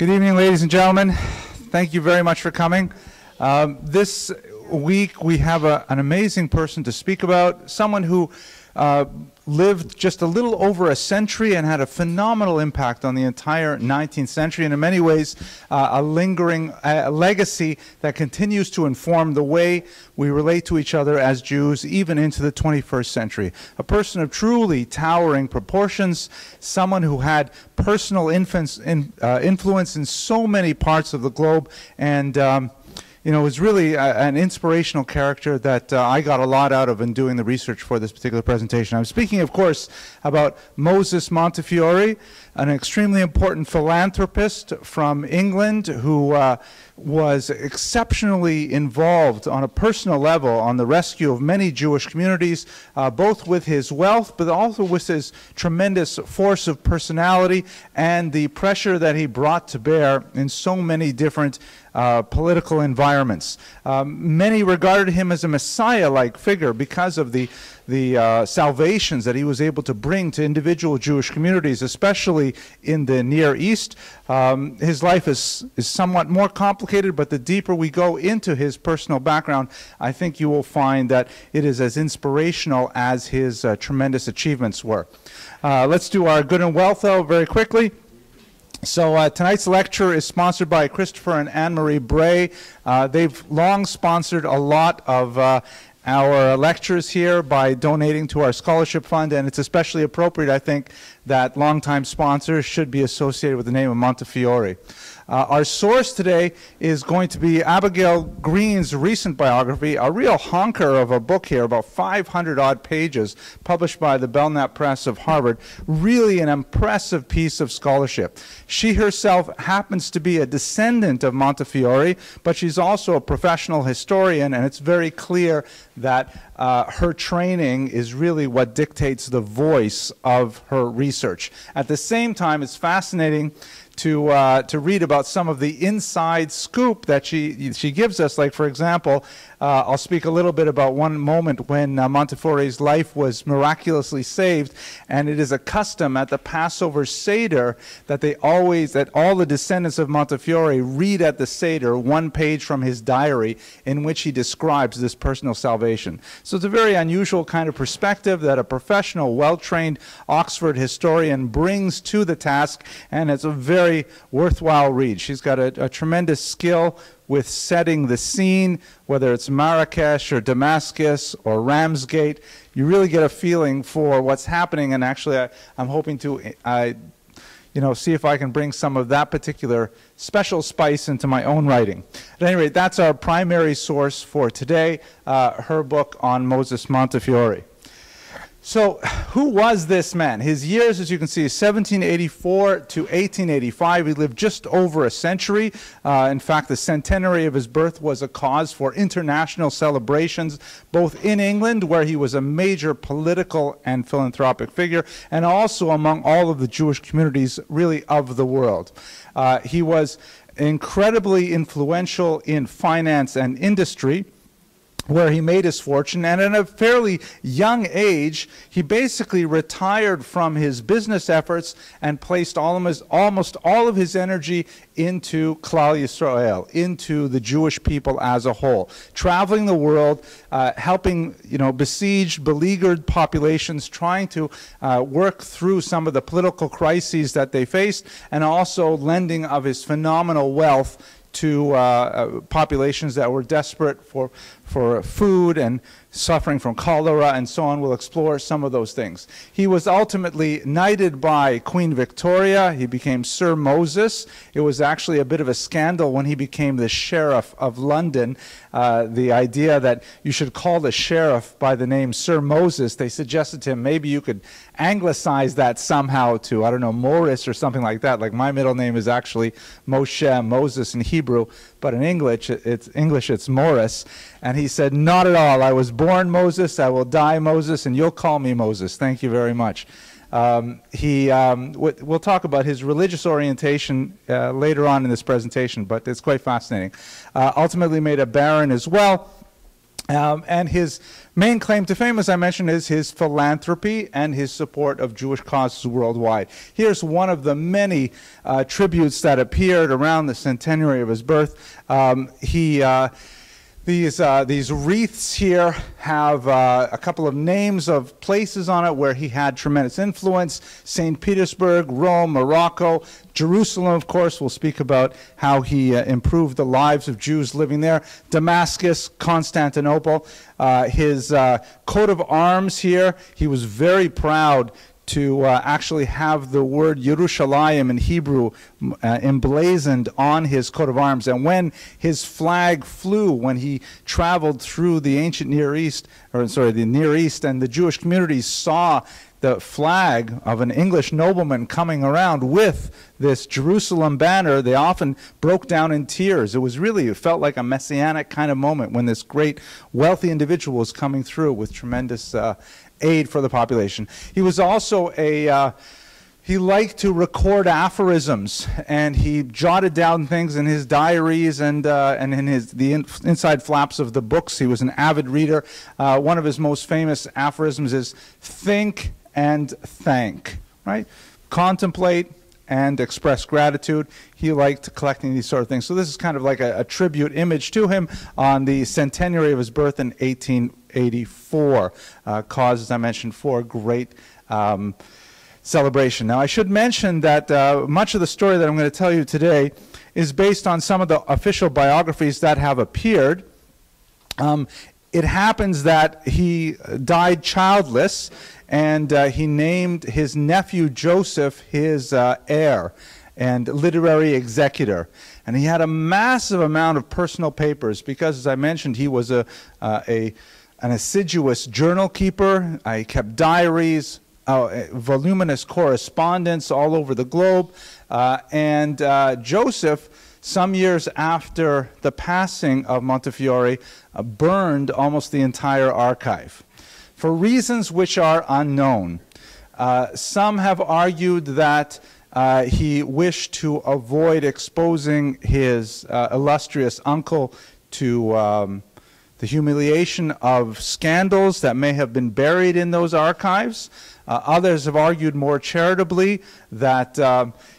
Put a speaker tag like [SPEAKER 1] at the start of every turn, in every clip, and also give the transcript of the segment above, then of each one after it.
[SPEAKER 1] Good evening, ladies and gentlemen. Thank you very much for coming. This week we have an amazing person to speak about, someone who lived just a little over a century and had a phenomenal impact on the entire 19th century, and in many ways a lingering legacy that continues to inform the way we relate to each other as Jews even into the 21st century. A person of truly towering proportions, someone who had personal influence in so many parts of the globe, and you know, was really an inspirational character that I got a lot out of in doing the research for this particular presentation. I'm speaking, of course, about Moses Montefiore, an extremely important philanthropist from England who was exceptionally involved on a personal level on the rescue of many Jewish communities, both with his wealth, but also with his tremendous force of personality and the pressure that he brought to bear in so many different political environments. Many regarded him as a Messiah-like figure because of the salvations that he was able to bring to individual Jewish communities, especially in the Near East. His life is somewhat more complicated, but the deeper we go into his personal background, I think you will find that it is as inspirational as his tremendous achievements were. Let's do our good and wealth, though, very quickly. So tonight's lecture is sponsored by Christopher and Anne-Marie Bray. They've long sponsored a lot of our lectures here by donating to our scholarship fund, and it's especially appropriate, I think, that longtime sponsors should be associated with the name of Montefiore. Our source today is going to be Abigail Green's recent biography, a real honker of a book here, about 500-odd pages, published by the Belknap Press of Harvard. Really an impressive piece of scholarship. She herself happens to be a descendant of Montefiore, but she's also a professional historian, and it's very clear that her training is really what dictates the voice of her research. At the same time, it's fascinating to read about some of the inside scoop that she gives us. Like, for example, I'll speak a little bit about one moment when Montefiore's life was miraculously saved, and it is a custom at the Passover Seder that all the descendants of Montefiore read at the Seder one page from his diary in which he describes this personal salvation. So it's a very unusual kind of perspective that a professional, well-trained Oxford historian brings to the task, and it's a very worthwhile read. She's got a tremendous skill with setting the scene, whether it's Marrakesh or Damascus or Ramsgate. You really get a feeling for what's happening, and actually I'm hoping to see if I can bring some of that particular special spice into my own writing. At any rate, that's our primary source for today, her book on Moses Montefiore. So, who was this man? His years, as you can see, 1784 to 1885. He lived just over a century. In fact, the centenary of his birth was a cause for international celebrations, both in England, where he was a major political and philanthropic figure, and also among all of the Jewish communities, really, of the world. He was incredibly influential in finance and industry, where he made his fortune, and at a fairly young age, he basically retired from his business efforts and placed almost all of his energy into Klal Yisrael, into the Jewish people as a whole, traveling the world, helping besieged, beleaguered populations, trying to work through some of the political crises that they faced, and also lending of his phenomenal wealth to populations that were desperate for food and suffering from cholera and so on. We'll explore some of those things. He was ultimately knighted by Queen Victoria. He became Sir Moses. It was actually a bit of a scandal when he became the Sheriff of London. The idea that you should call the sheriff by the name Sir Moses, they suggested to him maybe you could anglicize that somehow to, I don't know, Morris or something like that. Like, my middle name is actually Moshe, Moses in Hebrew, but in English it's Morris. And he said, not at all. I was born Moses, I will die Moses, and you'll call me Moses. Thank you very much. We'll talk about his religious orientation later on in this presentation, but it's quite fascinating. Ultimately made a baron as well. And his main claim to fame, as I mentioned, is his philanthropy and his support of Jewish causes worldwide. Here's one of the many tributes that appeared around the centenary of his birth. These wreaths here have a couple of names of places on it where he had tremendous influence: St. Petersburg, Rome, Morocco, Jerusalem, of course. We'll speak about how he improved the lives of Jews living there. Damascus, Constantinople. His coat of arms here, he was very proud to actually have the word Yerushalayim in Hebrew emblazoned on his coat of arms. And when his flag flew, when he traveled through the ancient Near East, the Near East, and the Jewish communities saw the flag of an English nobleman coming around with this Jerusalem banner, they often broke down in tears. It felt like a messianic kind of moment when this great wealthy individual was coming through with tremendous aid for the population. He was also he liked to record aphorisms, and he jotted down things in his diaries and in the inside flaps of the books. He was an avid reader. One of his most famous aphorisms is "Think and thank," right? Contemplate and express gratitude. He liked collecting these sort of things. So this is kind of like a tribute image to him on the centenary of his birth in 1884. Cause, as I mentioned, for great celebration. Now, I should mention that much of the story that I'm going to tell you today is based on some of the official biographies that have appeared. It happens that he died childless, and he named his nephew Joseph his heir and literary executor. And he had a massive amount of personal papers because, as I mentioned, he was an assiduous journal keeper. He kept diaries, voluminous correspondence all over the globe. And Joseph, some years after the passing of Montefiore, burned almost the entire archive for reasons which are unknown. Some have argued that he wished to avoid exposing his illustrious uncle to the humiliation of scandals that may have been buried in those archives. Others have argued more charitably that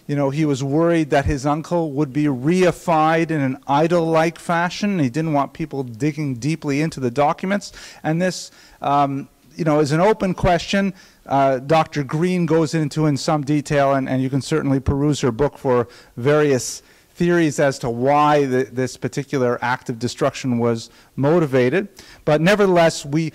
[SPEAKER 1] he was worried that his uncle would be reified in an idol-like fashion. He didn't want people digging deeply into the documents. And this is an open question. Dr. Green goes into in some detail, and you can certainly peruse her book for various theories as to why this particular act of destruction was motivated. But nevertheless, we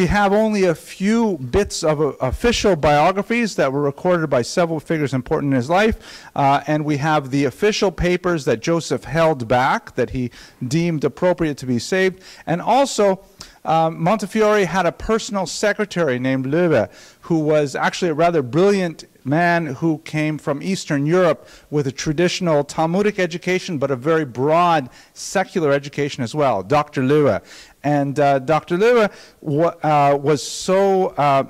[SPEAKER 1] have only a few bits of official biographies that were recorded by several figures important in his life, and we have the official papers that Joseph held back that he deemed appropriate to be saved. And also, Montefiore had a personal secretary named Löwe, who was actually a rather brilliant man who came from Eastern Europe with a traditional Talmudic education, but a very broad secular education as well, Dr. Löwe. And Dr. Löwe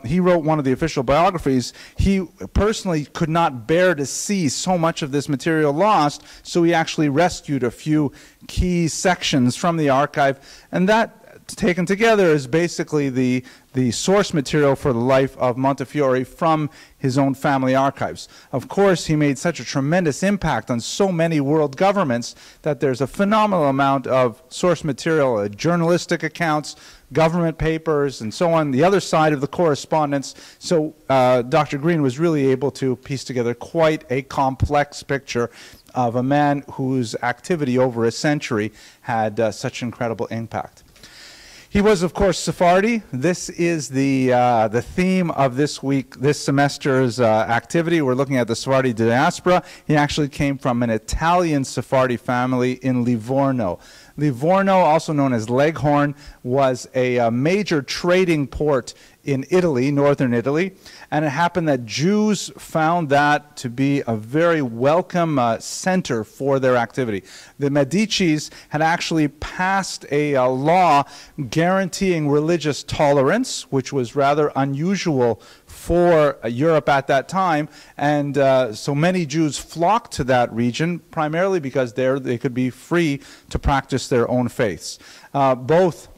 [SPEAKER 1] he wrote one of the official biographies. He personally could not bear to see so much of this material lost, so he actually rescued a few key sections from the archive, and that, taken together, is basically the source material for the life of Montefiore from his own family archives. Of course, he made such a tremendous impact on so many world governments that there's a phenomenal amount of source material, journalistic accounts, government papers, and so on, the other side of the correspondence. So Dr. Green was really able to piece together quite a complex picture of a man whose activity over a century had such incredible impact. He was, of course, Sephardi. This is the theme of this semester's activity. We're looking at the Sephardi Diaspora. He actually came from an Italian Sephardi family in Livorno. Livorno, also known as Leghorn, was a major trading port in Italy, northern Italy, and it happened that Jews found that to be a very welcome center for their activity. The Medicis had actually passed a law guaranteeing religious tolerance, which was rather unusual for Europe at that time, and so many Jews flocked to that region, primarily because there they could be free to practice their own faiths. Both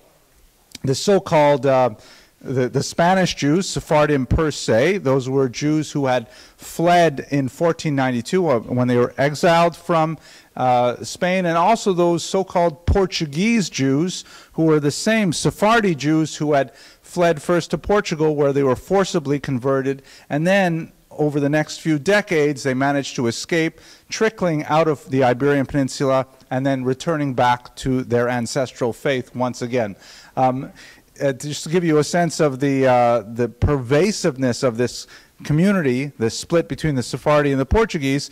[SPEAKER 1] the so-called the Spanish Jews, Sephardim per se. Those were Jews who had fled in 1492 when they were exiled from Spain, and also those so-called Portuguese Jews who were the same Sephardi Jews who had fled first to Portugal, where they were forcibly converted, and then over the next few decades they managed to escape, trickling out of the Iberian Peninsula and then returning back to their ancestral faith once again. Just to give you a sense of the pervasiveness of this community, the split between the Sephardi and the Portuguese,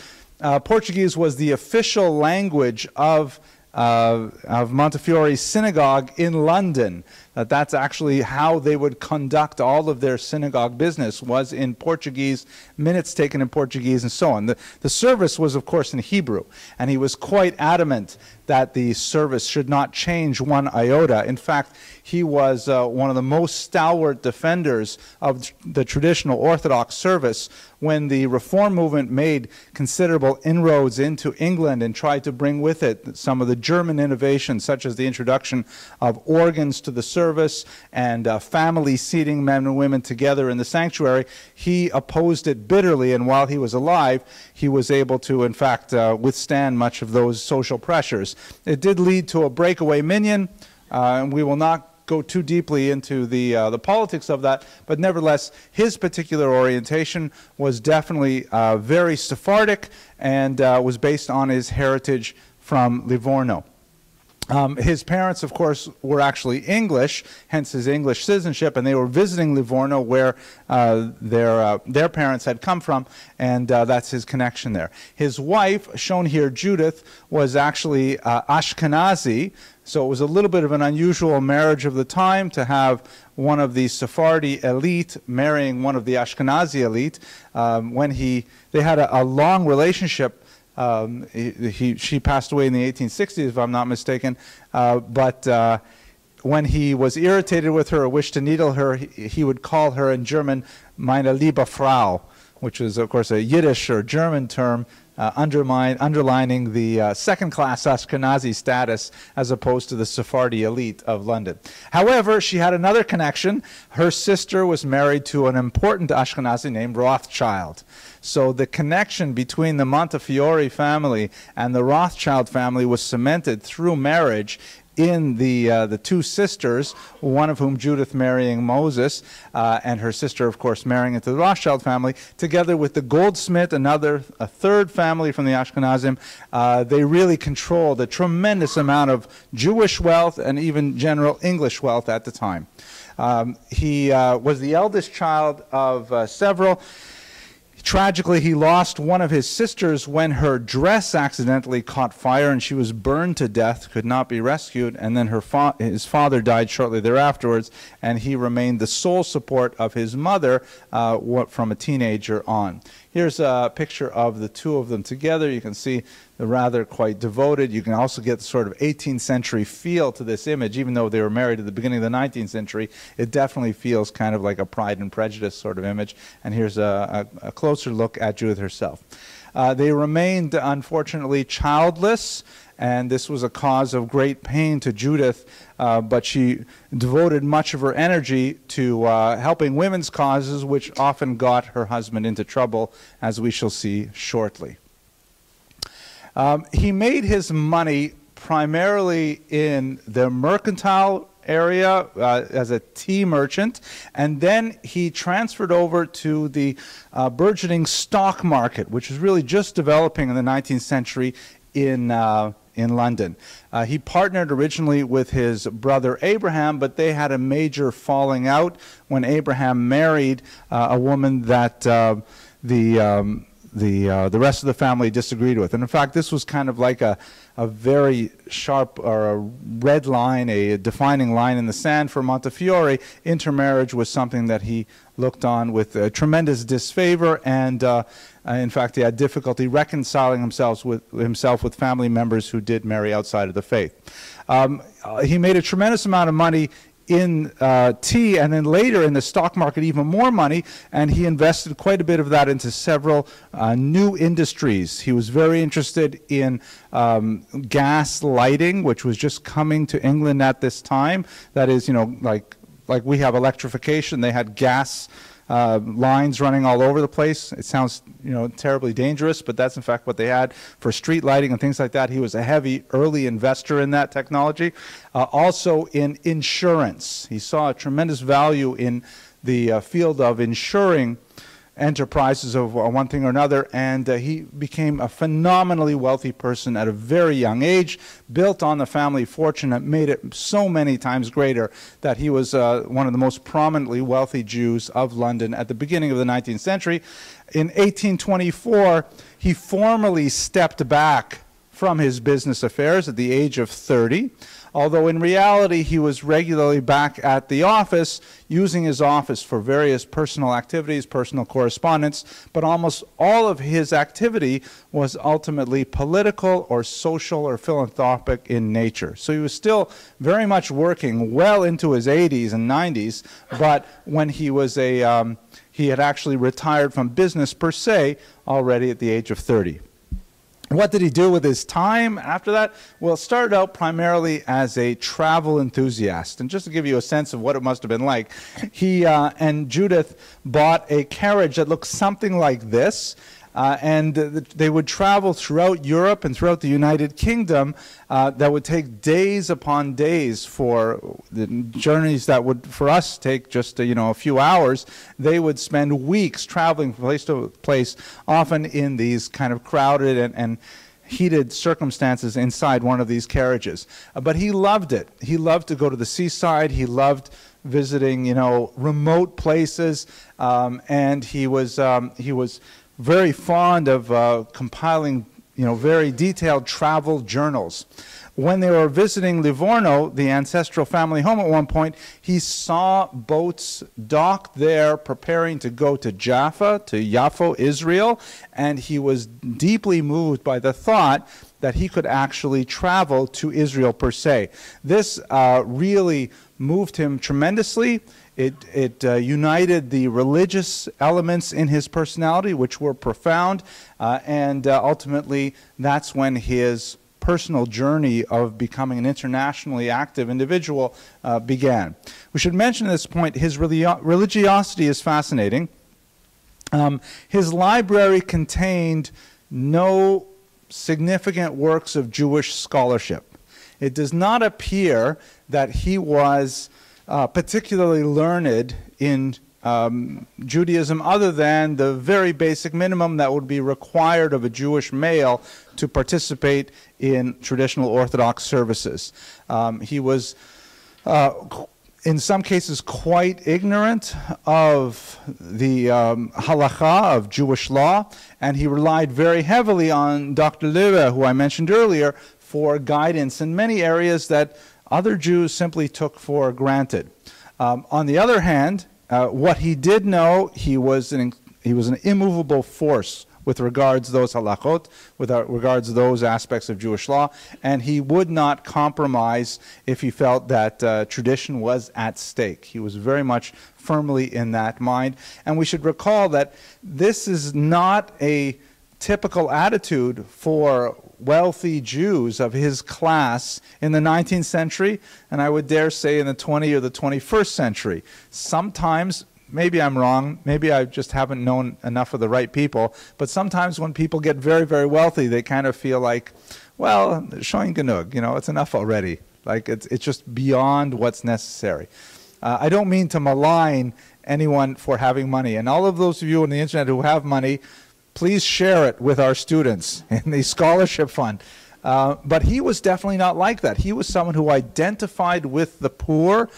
[SPEAKER 1] Portuguese was the official language of Montefiore's synagogue in London. That's actually how they would conduct all of their synagogue business, was in Portuguese, minutes taken in Portuguese and so on. The service was, of course, in Hebrew, and he was quite adamant that the service should not change one iota. In fact, he was one of the most stalwart defenders of the traditional Orthodox service when the Reform movement made considerable inroads into England and tried to bring with it some of the German innovations, such as the introduction of organs to the service and family seating men and women together in the sanctuary. He opposed it bitterly, and while he was alive, he was able to, in fact, withstand much of those social pressures. It did lead to a breakaway minyan, and we will not go too deeply into the politics of that, but nevertheless, his particular orientation was definitely very Sephardic and was based on his heritage from Livorno. His parents, of course, were actually English, hence his English citizenship, and they were visiting Livorno, where their parents had come from, and that's his connection there. His wife, shown here, Judith, was actually Ashkenazi, so it was a little bit of an unusual marriage of the time to have one of the Sephardi elite marrying one of the Ashkenazi elite. They had a long relationship. She passed away in the 1860s, if I'm not mistaken, but when he was irritated with her or wished to needle her, he would call her in German, meine liebe Frau, which is, of course, a Yiddish or German term underlining the second-class Ashkenazi status as opposed to the Sephardi elite of London. However, she had another connection. Her sister was married to an important Ashkenazi named Rothschild. So the connection between the Montefiore family and the Rothschild family was cemented through marriage in the two sisters, one of whom, Judith, marrying Moses, and her sister, of course, marrying into the Rothschild family, together with the Goldsmith, a third family from the Ashkenazim. They really controlled a tremendous amount of Jewish wealth and even general English wealth at the time. He was the eldest child of several. Tragically, he lost one of his sisters when her dress accidentally caught fire and she was burned to death, could not be rescued, and then his father died shortly thereafterwards, and he remained the sole support of his mother from a teenager on. Here's a picture of the two of them together. You can see they're rather quite devoted. You can also get the sort of 18th century feel to this image. Even though they were married at the beginning of the 19th century, it definitely feels kind of like a Pride and Prejudice sort of image. And here's a closer look at Judith herself. They remained, unfortunately, childless, and this was a cause of great pain to Judith, but she devoted much of her energy to helping women's causes, which often got her husband into trouble, as we shall see shortly. He made his money primarily in the mercantile area as a tea merchant, and then he transferred over to the burgeoning stock market, which was really just developing in the 19th century in London. He partnered originally with his brother Abraham, but they had a major falling out when Abraham married a woman that the rest of the family disagreed with. And in fact, this was kind of like a very sharp or a red line, a defining line in the sand for Montefiore. Intermarriage was something that he looked on with tremendous disfavor, and in fact, he had difficulty reconciling himself with family members who did marry outside of the faith. He made a tremendous amount of money in tea, and then later in the stock market even more money, and he invested quite a bit of that into several new industries. He was very interested in gas lighting, which was just coming to England at this time. That is, you know, like we have electrification, they had gas lines running all over the place. It sounds, you know, terribly dangerous, but that's in fact what they had for street lighting and things like that. He was a heavy early investor in that technology. Also in insurance. He saw a tremendous value in the field of insuring enterprises of one thing or another, and he became a phenomenally wealthy person at a very young age, built on the family fortune that made it so many times greater that he was one of the most prominently wealthy Jews of London at the beginning of the 19th century. In 1824, he formally stepped back from his business affairs at the age of 30. Although in reality he was regularly back at the office, using his office for various personal activities, personal correspondence, but almost all of his activity was ultimately political or social or philanthropic in nature. So he was still very much working well into his 80s and 90s, but when he was he had actually retired from business per se already at the age of 30. What did he do with his time after that? Well, it started out primarily as a travel enthusiast. And just to give you a sense of what it must have been like, he and Judith bought a carriage that looked something like this. And they would travel throughout Europe and throughout the United Kingdom that would take days upon days for the journeys that would, for us, take just a few hours. They would spend weeks traveling from place to place, often in these kind of crowded and heated circumstances inside one of these carriages. But he loved it. He loved to go to the seaside. He loved visiting, remote places, and he was very fond of compiling, very detailed travel journals. When they were visiting Livorno, the ancestral family home at one point, he saw boats docked there preparing to go to Jaffa, to Yaffo, Israel, and he was deeply moved by the thought that he could actually travel to Israel per se. This really moved him tremendously. It united the religious elements in his personality, which were profound, and ultimately that's when his personal journey of becoming an internationally active individual began. We should mention at this point his religiosity is fascinating. His library contained no significant works of Jewish scholarship. It does not appear that he was particularly learned in Judaism, other than the very basic minimum that would be required of a Jewish male to participate in traditional Orthodox services. He was, in some cases, quite ignorant of the halakha of Jewish law, and he relied very heavily on Dr. Lewe, who I mentioned earlier, for guidance in many areas that other Jews simply took for granted. On the other hand, what he did know, he was an immovable force with regards to those halachot, with regards to those aspects of Jewish law, and he would not compromise if he felt that tradition was at stake. He was very much firmly in that mind. And we should recall that this is not a typical attitude for wealthy Jews of his class in the 19th century, and I would dare say in the 20th or the 21st century. Sometimes, maybe I'm wrong, maybe I just haven't known enough of the right people, but sometimes when people get very, very wealthy, they kind of feel like, well, showing genug, it's enough already. Like it's just beyond what's necessary. I don't mean to malign anyone for having money, and all of those of you on the internet who have money, please share it with our students in the scholarship fund. But he was definitely not like that. He was someone who identified with the poor.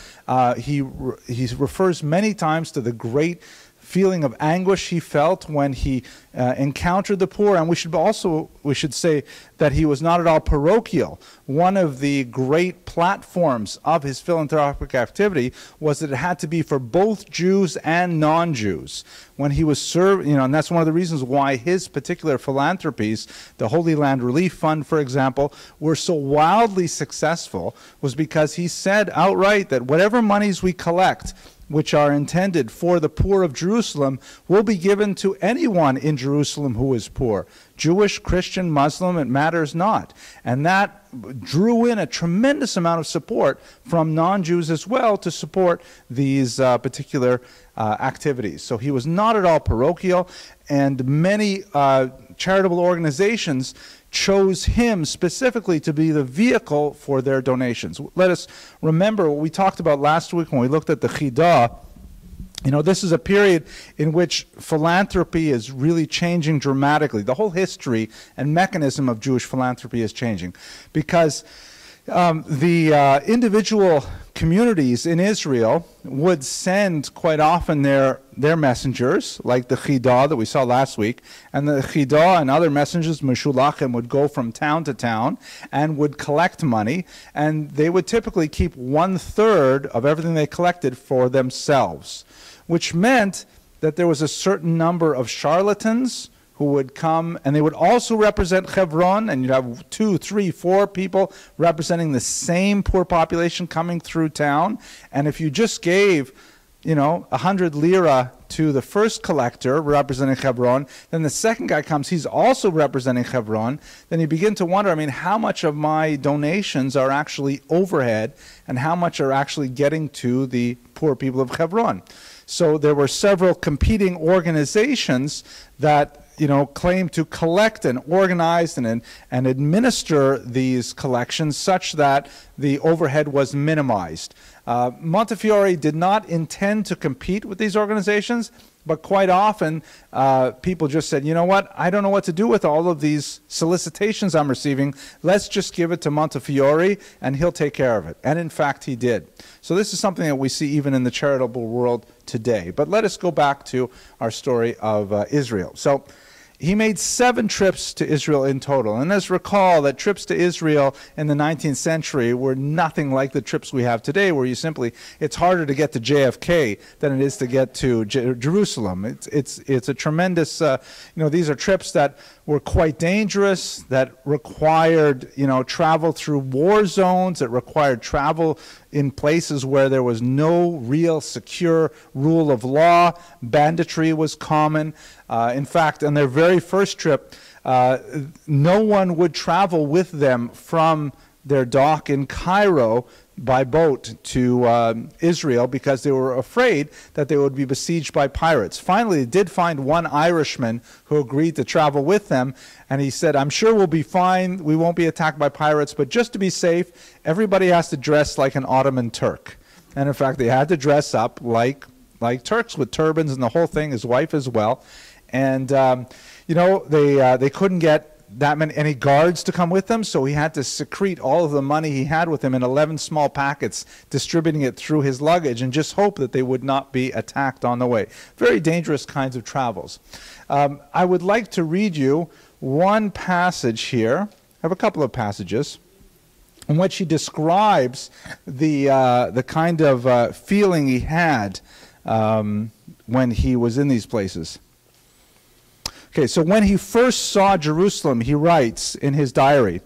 [SPEAKER 1] He refers many times to the great feeling of anguish he felt when he encountered the poor. And we should say that he was not at all parochial. One of the great platforms of his philanthropic activity was that it had to be for both Jews and non-Jews. When he was served, and that's one of the reasons why his particular philanthropies, the Holy Land Relief Fund, for example, were so wildly successful, was because he said outright that whatever monies we collect, which are intended for the poor of Jerusalem, will be given to anyone in Jerusalem who is poor. Jewish, Christian, Muslim, it matters not. And that drew in a tremendous amount of support from non-Jews as well to support these particular activities. So he was not at all parochial, and many charitable organizations chose him specifically to be the vehicle for their donations. Let us remember what we talked about last week when we looked at the Chidah. This is a period in which philanthropy is really changing dramatically. The whole history and mechanism of Jewish philanthropy is changing because the individual communities in Israel would send quite often their messengers, like the Chidah that we saw last week, and the Chidah and other messengers, Meshulachim, would go from town to town and would collect money, and they would typically keep 1/3 of everything they collected for themselves, which meant that there was a certain number of charlatans who would come, and they would also represent Hebron, and you'd have 2, 3, 4 people representing the same poor population coming through town. And if you just gave, 100 lira to the first collector representing Hebron, then the second guy comes, he's also representing Hebron, then you begin to wonder, how much of my donations are actually overhead, and how much are actually getting to the poor people of Hebron? So there were several competing organizations that claim to collect and organize and administer these collections such that the overhead was minimized. Montefiore did not intend to compete with these organizations, but quite often people just said, you know what, I don't know what to do with all of these solicitations I'm receiving. Let's just give it to Montefiore and he'll take care of it. And in fact, he did. So this is something that we see even in the charitable world today. But let us go back to our story of Israel. So he made 7 trips to Israel in total. And let's recall that trips to Israel in the 19th century were nothing like the trips we have today, where it's harder to get to JFK than it is to get to Jerusalem. It's a tremendous, these are trips that were quite dangerous, that required, travel through war zones, that required travel in places where there was no real secure rule of law. Banditry was common. In fact, on their very first trip, no one would travel with them from their dock in Cairo by boat to Israel because they were afraid that they would be besieged by pirates. Finally, they did find one Irishman who agreed to travel with them, and he said, I'm sure we'll be fine, we won't be attacked by pirates, but just to be safe, everybody has to dress like an Ottoman Turk. And in fact, they had to dress up like Turks with turbans and the whole thing, his wife as well. And, they couldn't get any guards to come with them, so he had to secrete all of the money he had with him in 11 small packets, distributing it through his luggage, and just hope that they would not be attacked on the way. Very dangerous kinds of travels. I would like to read you one passage here. I have a couple of passages in which he describes the kind of feeling he had when he was in these places. Okay, so when he first saw Jerusalem, he writes in his diary,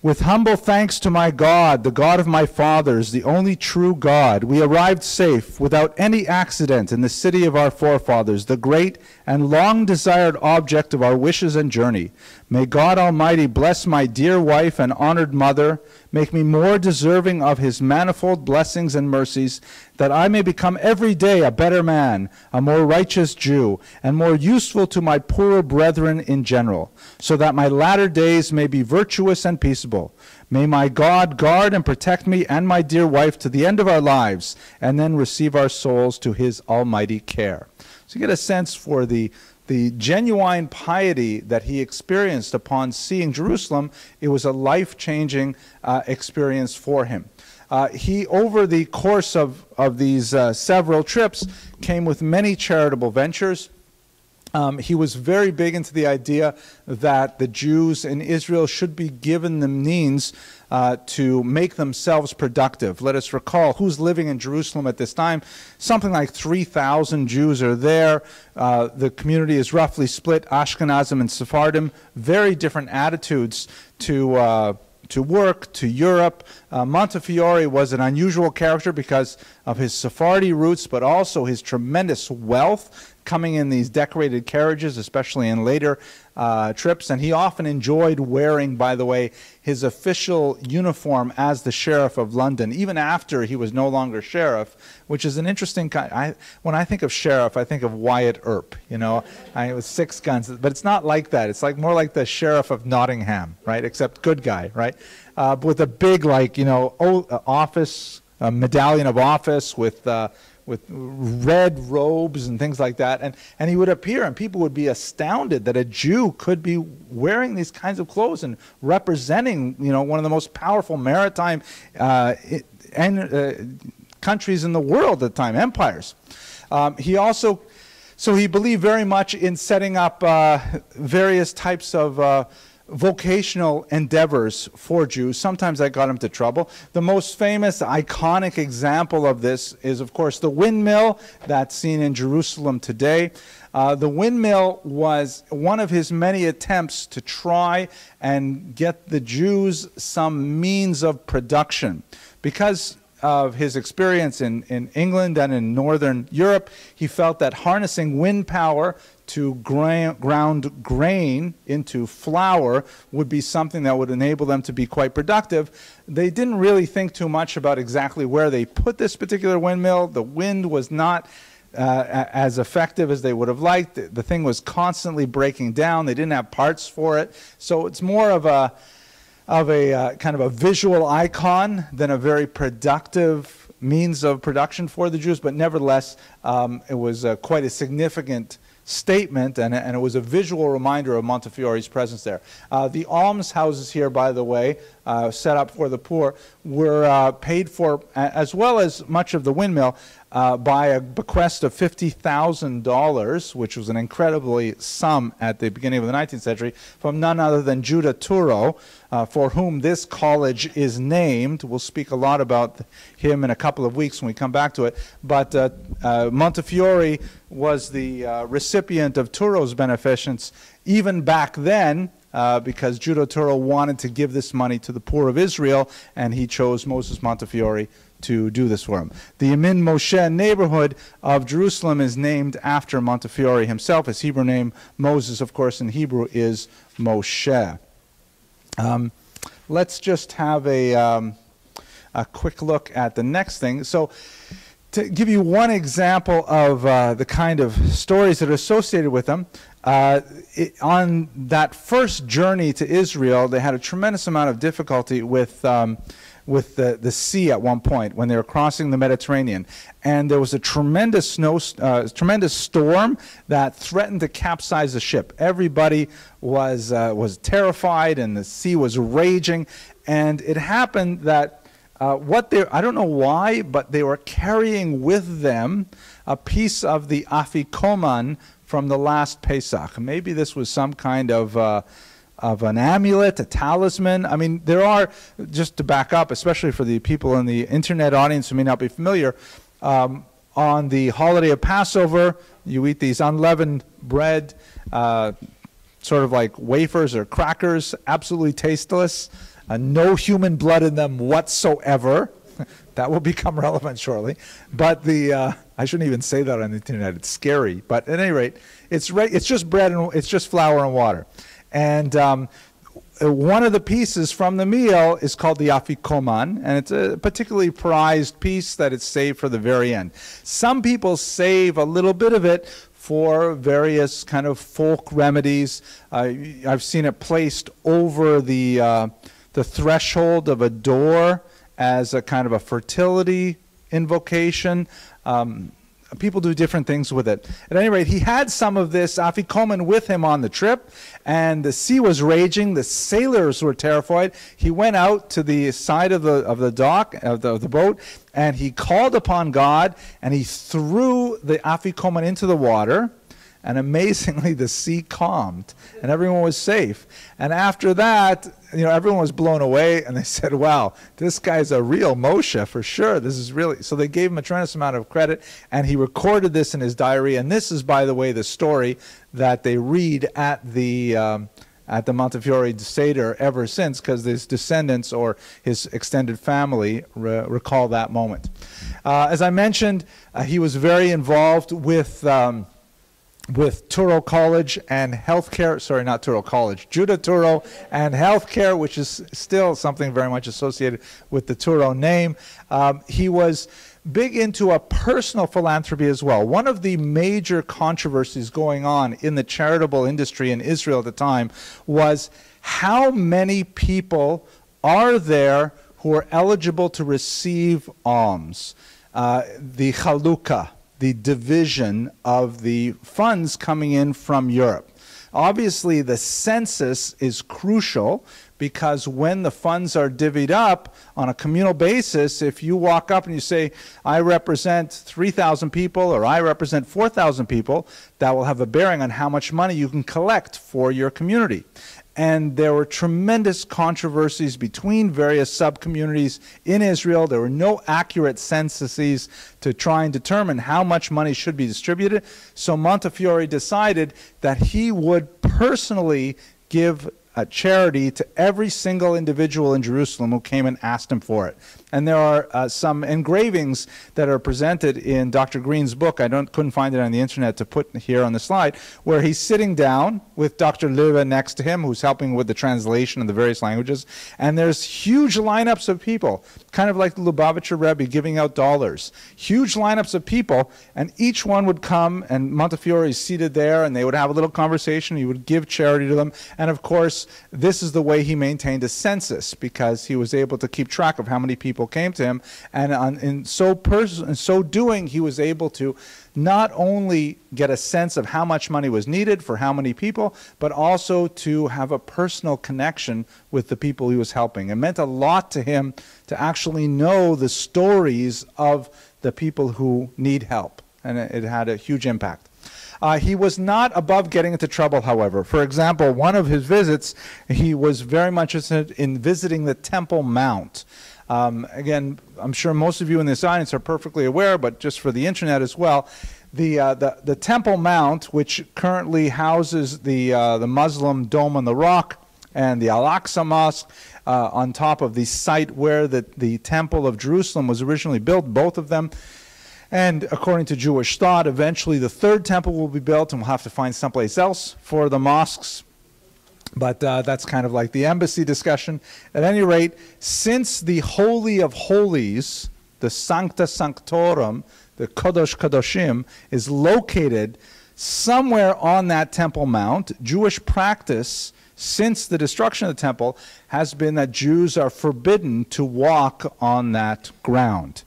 [SPEAKER 1] with humble thanks to my God, the God of my fathers, the only true God, we arrived safe, without any accident, in the city of our forefathers, the great and long-desired object of our wishes and journey. May God Almighty bless my dear wife and honored mother, make me more deserving of his manifold blessings and mercies, that I may become every day a better man, a more righteous Jew, and more useful to my poorer brethren in general, so that my latter days may be virtuous and peaceable. May my God guard and protect me and my dear wife to the end of our lives, and then receive our souls to his almighty care. So you get a sense for the genuine piety that he experienced upon seeing Jerusalem. It was a life-changing experience for him. He, over the course of these several trips, came with many charitable ventures. He was very big into the idea that the Jews in Israel should be given the means to make themselves productive. Let us recall who's living in Jerusalem at this time. Something like 3,000 Jews are there. The community is roughly split, Ashkenazim and Sephardim. Very different attitudes to work, to Europe. Montefiore was an unusual character because of his Sephardi roots, but also his tremendous wealth, coming in these decorated carriages, especially in later trips. And he often enjoyed wearing, by the way, his official uniform as the Sheriff of London, even after he was no longer sheriff, which is an interesting kind. When I think of sheriff, I think of Wyatt Earp, you know, with 6 guns. But it's not like that. It's like more like the Sheriff of Nottingham, right? Except good guy, right? With a big, like, you know, office, a medallion of office with red robes and things like that, and he would appear, and people would be astounded that a Jew could be wearing these kinds of clothes and representing, you know, one of the most powerful maritime countries in the world at the time, empires. He also, so he believed very much in setting up various types of vocational endeavors for Jews. Sometimes that got him into trouble. The most famous, iconic example of this is, of course, the windmill that's seen in Jerusalem today. The windmill was one of his many attempts to try and get the Jews some means of production. Because of his experience in England and in Northern Europe, he felt that harnessing wind power to ground grain into flour would be something that would enable them to be quite productive. They didn't really think too much about exactly where they put this particular windmill. The wind was not as effective as they would have liked. The thing was constantly breaking down. They didn't have parts for it. So it's more of a kind of a visual icon than a very productive means of production for the Jews. But nevertheless, it was quite a significant statement, and it was a visual reminder of Montefiore's presence there. The almshouses here, by the way, set up for the poor, were paid for, as well as much of the windmill, by a bequest of $50,000, which was an incredibly sum at the beginning of the 19th century, from none other than Judah Turo, for whom this college is named. We'll speak a lot about him in a couple of weeks when we come back to it. But Montefiore was the recipient of Turo's beneficence even back then, because Judah Turo wanted to give this money to the poor of Israel, and he chose Moses Montefiore to do this for him. The Yamin Moshe neighborhood of Jerusalem is named after Montefiore himself. His Hebrew name, Moses, of course, in Hebrew is Moshe. Let's just have a quick look at the next thing. So, to give you one example of the kind of stories that are associated with them, on that first journey to Israel, they had a tremendous amount of difficulty with the sea at one point when they were crossing the Mediterranean, and there was a tremendous storm that threatened to capsize the ship. Everybody was terrified, and the sea was raging, and it happened that I don't know why, but they were carrying with them a piece of the afikoman from the last Pesach. Maybe this was some kind of an amulet, a talisman. I mean, there are, just to back up, especially for the people in the internet audience who may not be familiar, on the holiday of Passover, you eat these unleavened bread, sort of like wafers or crackers, absolutely tasteless. No human blood in them whatsoever. That will become relevant shortly. But I shouldn't even say that on the internet. It's scary. But at any rate, it's just bread and it's just flour and water. And one of the pieces from the meal is called the afikoman, and it's a particularly prized piece that it's saved for the very end. Some people save a little bit of it for various kind of folk remedies. I've seen it placed over the threshold of a door as a kind of a fertility invocation. people do different things with it. At any rate, he had some of this afikomen with him on the trip, and the sea was raging. The sailors were terrified. He went out to the side of the dock, of the boat, and he called upon God, and he threw the afikomen into the water. And amazingly, the sea calmed, and everyone was safe. And after that, everyone was blown away, and they said, wow, this guy's a real Moshe for sure. This is really... So they gave him a tremendous amount of credit, and he recorded this in his diary. And this is, by the way, the story that they read at the Montefiore Seder ever since, because his descendants or his extended family recall that moment. As I mentioned, he was very involved with Touro College and healthcare, sorry, not Touro College, Judah Touro and healthcare, which is still something very much associated with the Touro name. He was big into a personal philanthropy as well. One of the major controversies going on in the charitable industry in Israel at the time was how many people are there who are eligible to receive alms, the chalukah, the division of the funds coming in from Europe. Obviously, the census is crucial because when the funds are divvied up on a communal basis, if you walk up and you say, I represent 3,000 people or I represent 4,000 people, that will have a bearing on how much money you can collect for your community. And there were tremendous controversies between various sub-communities in Israel. There were no accurate censuses to try and determine how much money should be distributed. So Montefiore decided that he would personally give a charity to every single individual in Jerusalem who came and asked him for it. And there are some engravings that are presented in Dr. Green's book. I couldn't find it on the internet to put here on the slide, where he's sitting down with Dr. Leva next to him, who's helping with the translation of the various languages. And there's huge lineups of people, kind of like the Lubavitcher Rebbe giving out dollars. Huge lineups of people, and each one would come, and Montefiore is seated there, and they would have a little conversation. He would give charity to them. And of course, this is the way he maintained a census, because he was able to keep track of how many people came to him, and in so doing, he was able to not only get a sense of how much money was needed for how many people, but also to have a personal connection with the people he was helping. It meant a lot to him to actually know the stories of the people who need help, and it had a huge impact. He was not above getting into trouble, however. For example, one of his visits, he was very much interested in visiting the Temple Mount. Again, I'm sure most of you in this audience are perfectly aware, but just for the internet as well, the Temple Mount, which currently houses the Muslim Dome on the Rock and the Al-Aqsa Mosque, on top of the site where the Temple of Jerusalem was originally built, both of them. And according to Jewish thought, eventually the third temple will be built, and we'll have to find someplace else for the mosques. But that's kind of like the embassy discussion. At any rate, since the Holy of Holies, the Sancta Sanctorum, the Kodosh Kodoshim, is located somewhere on that Temple Mount, Jewish practice since the destruction of the temple has been that Jews are forbidden to walk on that ground.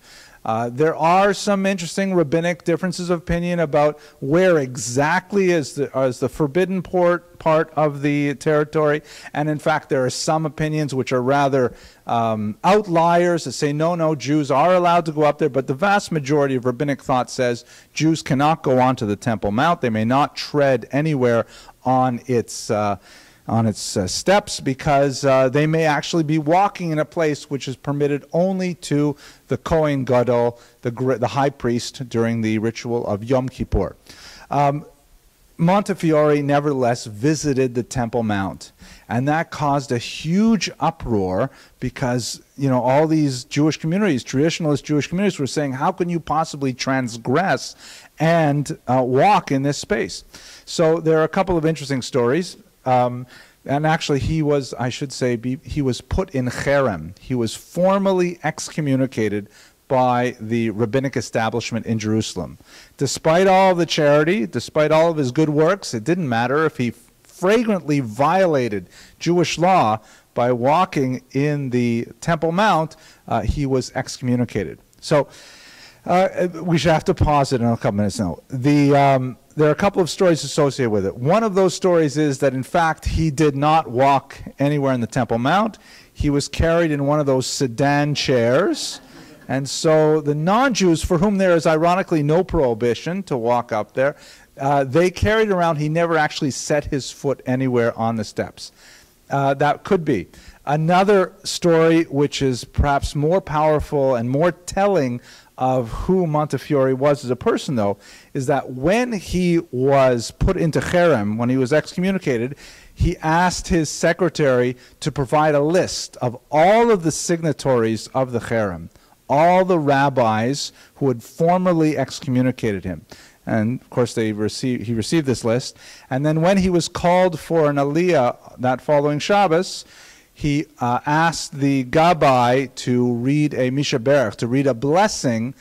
[SPEAKER 1] There are some interesting rabbinic differences of opinion about where exactly is the forbidden part of the territory. And in fact, there are some opinions which are rather outliers that say, no, Jews are allowed to go up there. But the vast majority of rabbinic thought says Jews cannot go onto the Temple Mount. They may not tread anywhere on its steps, because they may actually be walking in a place which is permitted only to the Kohen Gadol, the high priest, during the ritual of Yom Kippur. Montefiore nevertheless visited the Temple Mount, and that caused a huge uproar, because all these Jewish communities, traditionalist Jewish communities, were saying, how can you possibly transgress and walk in this space? So there are a couple of interesting stories. And actually, he was, I should say, he was put in cherem. He was formally excommunicated by the rabbinic establishment in Jerusalem. Despite all of the charity, despite all of his good works, it didn't matter if he flagrantly violated Jewish law by walking in the Temple Mount, he was excommunicated. So We should have to pause it in a couple minutes now. There are a couple of stories associated with it. One of those stories is that, in fact, he did not walk anywhere in the Temple Mount. He was carried in one of those sedan chairs. And so the non-Jews, for whom there is ironically no prohibition to walk up there, they carried around. He never actually set his foot anywhere on the steps. That could be. Another story, which is perhaps more powerful and more telling of who Montefiore was as a person, though, is that when he was put into cherem, when he was excommunicated, he asked his secretary to provide a list of all of the signatories of the cherem, all the rabbis who had formerly excommunicated him. And, of course, he received this list. And then when he was called for an aliyah that following Shabbos, he asked the Gabbai to read a Mishaberach, to read a blessing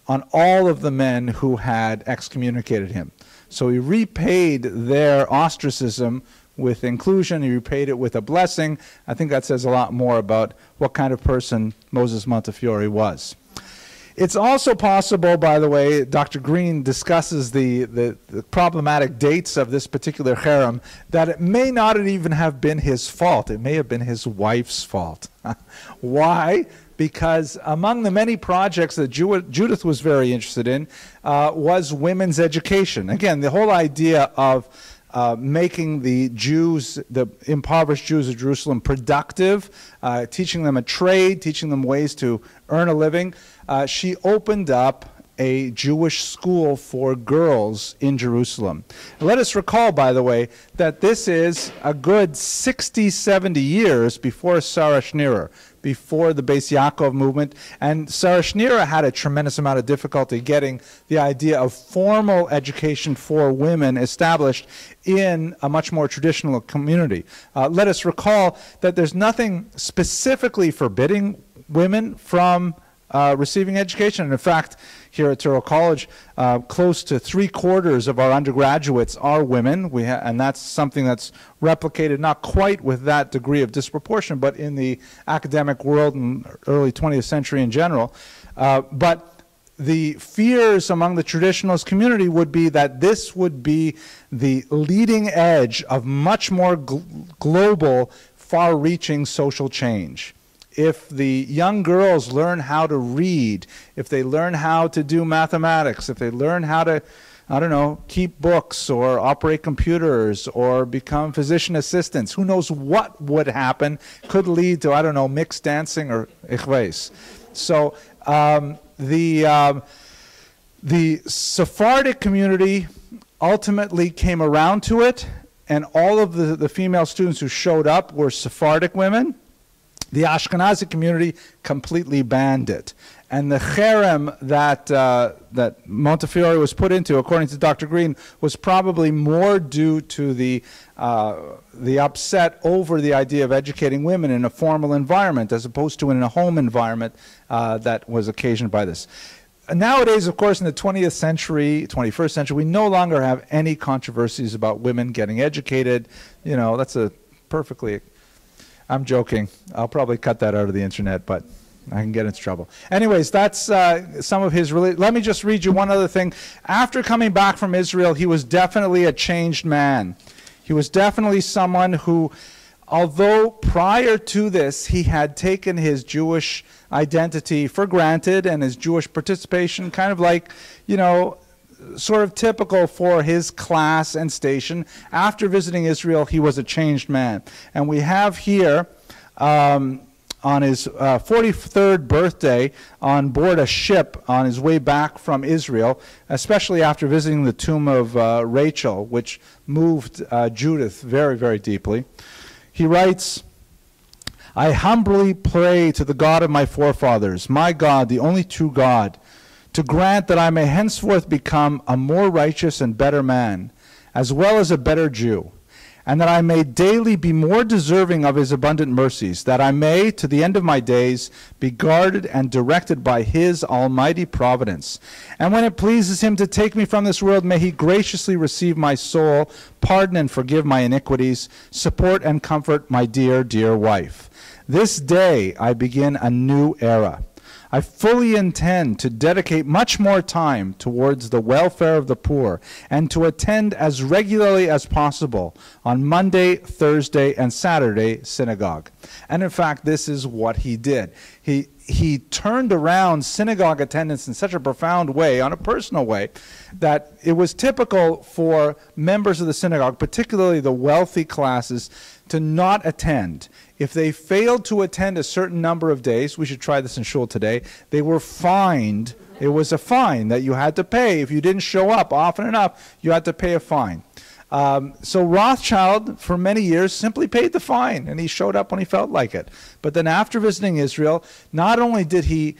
[SPEAKER 1] on all of the men who had excommunicated him. So he repaid their ostracism with inclusion. He repaid it with a blessing. I think that says a lot more about what kind of person Moses Montefiore was. It's also possible, by the way, Dr. Green discusses the problematic dates of this particular cherem, that it may not even have been his fault. It may have been his wife's fault. Why? Because among the many projects that Judith was very interested in was women's education. Again, the whole idea of making the Jews, the impoverished Jews of Jerusalem, productive, teaching them a trade, teaching them ways to earn a living. She opened up a Jewish school for girls in Jerusalem. Let us recall, by the way, that this is a good 60, 70 years before Sarah Schneerer, before the Beis Yaakov movement. And Sarah Schneerer had a tremendous amount of difficulty getting the idea of formal education for women established in a much more traditional community. Let us recall that there's nothing specifically forbidding women from receiving education. And in fact, here at Touro College, close to 3/4 of our undergraduates are women, and that's something that's replicated not quite with that degree of disproportion, but in the academic world in early 20th century in general. But the fears among the traditionalist community would be that this would be the leading edge of much more global, far-reaching social change. If the young girls learn how to read, if they learn how to do mathematics, if they learn how to, I don't know, keep books or operate computers or become physician assistants, who knows what would happen, could lead to, I don't know, mixed dancing or ichveis. So the Sephardic community ultimately came around to it, and all of the female students who showed up were Sephardic women. The Ashkenazi community completely banned it. And the cherem that Montefiore was put into, according to Dr. Green, was probably more due to the upset over the idea of educating women in a formal environment as opposed to in a home environment that was occasioned by this. Nowadays, of course, in the 20th century, 21st century, we no longer have any controversies about women getting educated. You know, that's a perfectly... I'm joking. I'll probably cut that out of the internet, but I can get into trouble. Anyways, that's some of his... Let me just read you one other thing. After coming back from Israel, he was definitely a changed man. He was definitely someone who, although prior to this he had taken his Jewish identity for granted and his Jewish participation kind of like, you know, sort of typical for his class and station. After visiting Israel, he was a changed man. And we have here, on his 43rd birthday, on board a ship on his way back from Israel, especially after visiting the tomb of Rachel, which moved Judith very, very deeply. He writes, "I humbly pray to the God of my forefathers, my God, the only true God, to grant that I may henceforth become a more righteous and better man, as well as a better Jew, and that I may daily be more deserving of his abundant mercies, that I may, to the end of my days, be guarded and directed by his almighty providence. And when it pleases him to take me from this world, may he graciously receive my soul, pardon and forgive my iniquities, support and comfort my dear, dear wife. This day I begin a new era. I fully intend to dedicate much more time towards the welfare of the poor and to attend as regularly as possible on Monday, Thursday, and Saturday synagogue. And in fact, this is what he did. He turned around synagogue attendance in such a profound way, on a personal way, that it was typical for members of the synagogue, particularly the wealthy classes, to not attend. If they failed to attend a certain number of days, we should try this in shul today, they were fined. It was a fine that you had to pay. If you didn't show up often enough, you had to pay a fine. So Rothschild, for many years, simply paid the fine, and he showed up when he felt like it. But then after visiting Israel, not only did he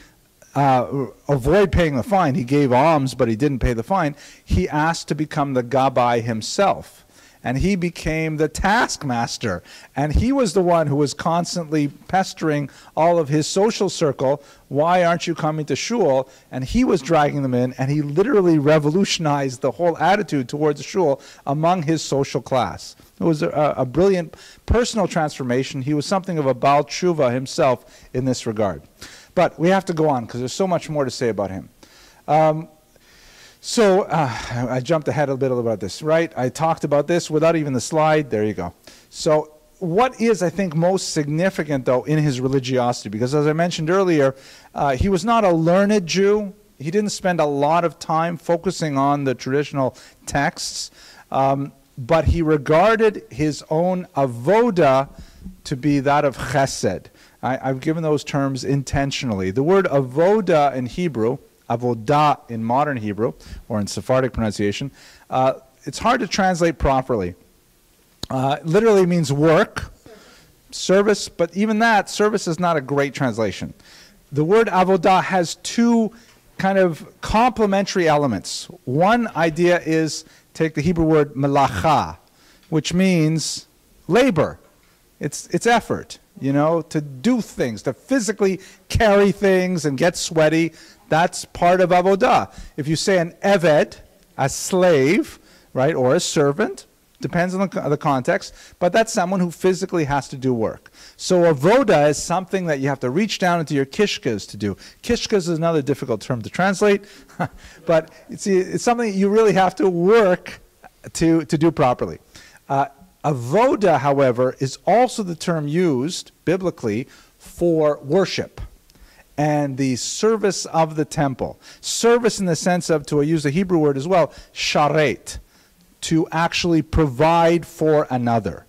[SPEAKER 1] avoid paying the fine, he gave alms, but he didn't pay the fine, he asked to become the gabbai himself. And he became the taskmaster. And he was the one who was constantly pestering all of his social circle, why aren't you coming to shul? And he was dragging them in, and he literally revolutionized the whole attitude towards shul among his social class. It was a brilliant personal transformation. He was something of a Baal Tshuva himself in this regard. But we have to go on, because there's so much more to say about him. I jumped ahead a bit about this, right? I talked about this without even the slide. There you go. So what is, I think, most significant, though, in his religiosity? Because as I mentioned earlier, he was not a learned Jew. He didn't spend a lot of time focusing on the traditional texts, but he regarded his own avoda to be that of chesed. I've given those terms intentionally. The word avoda in Hebrew, avodah in modern Hebrew, or in Sephardic pronunciation, it's hard to translate properly. Literally means work, service, but even that, service is not a great translation. The word avodah has two kind of complementary elements. One idea is, take the Hebrew word melacha, which means labor. It's effort, you know, to do things, to physically carry things and get sweaty. That's part of avodah. If you say an eved, a slave, right, or a servant, depends on the context, but that's someone who physically has to do work. So avodah is something that you have to reach down into your kishkas to do. Kishkas is another difficult term to translate, but it's something that you really have to work to do properly. Avodah, however, is also the term used biblically for worship and the service of the temple. Service in the sense of, to use the Hebrew word as well, sharet, to actually provide for another.